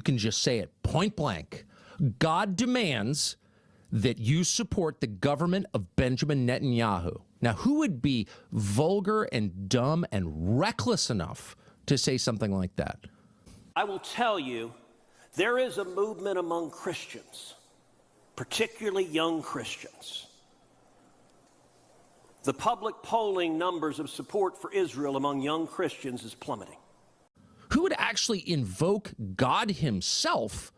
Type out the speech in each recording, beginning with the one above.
can just say it point blank. God demands that you support the government of Benjamin Netanyahu. Now, who would be vulgar and dumb and reckless enough to say something like that? I will tell you, there is a movement among Christians, particularly young Christians. The public polling numbers of support for Israel among young Christians is plummeting. Who would actually invoke God himself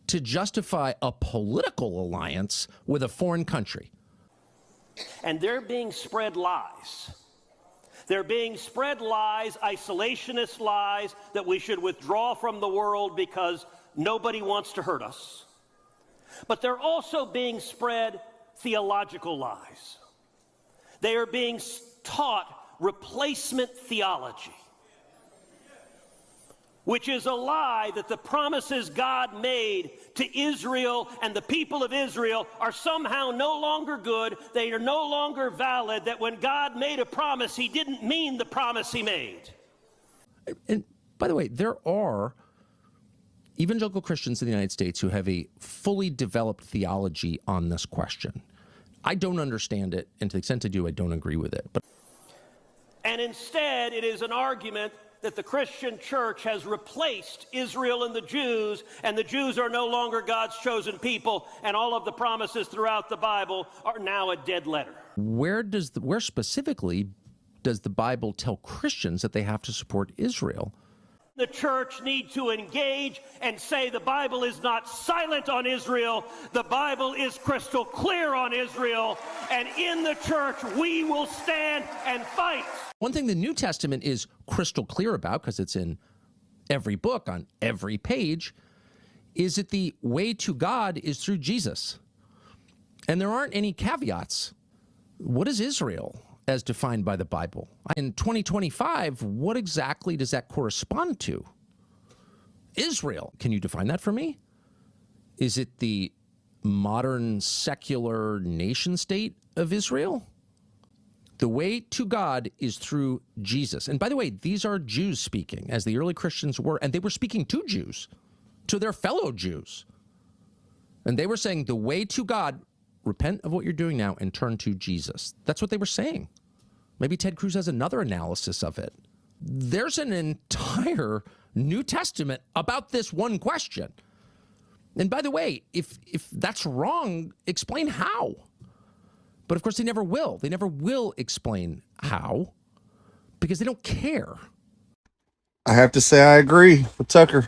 to justify a political alliance with a foreign country? And they're being spread lies. They're being spread lies, isolationist lies, that we should withdraw from the world because nobody wants to hurt us. But they're also being spread theological lies. They are being taught replacement theology, which is a lie that the promises God made to Israel and the people of Israel are somehow no longer good. They are no longer valid, that when God made a promise, he didn't mean the promise he made. And by the way, there are evangelical Christians in the United States who have a fully developed theology on this question. I don't understand it, and to the extent I do, I don't agree with it. And instead, it is an argument that the Christian church has replaced Israel and the Jews are no longer God's chosen people, and all of the promises throughout the Bible are now a dead letter. Where specifically does the Bible tell Christians that they have to support Israel? The church needs to engage and say the Bible is not silent on Israel. The Bible is crystal clear on Israel. And in the church, we will stand and fight. One thing the New Testament is crystal clear about, because it's in every book, on every page, is that the way to God is through Jesus. And there aren't any caveats. What is Israel as defined by the Bible? In 2025, what exactly does that correspond to? Israel, can you define that for me? Is it the modern secular nation state of Israel? The way to God is through Jesus. And by the way, these are Jews speaking, as the early Christians were, and they were speaking to Jews, to their fellow Jews. And they were saying the way to God, repent of what you're doing now and turn to Jesus. That's what they were saying. Maybe Ted Cruz has another analysis of it. There's an entire New Testament about this one question. And by the way, if that's wrong, explain how. But of course, they never will. They never will explain how, because they don't care. I have to say I agree with Tucker.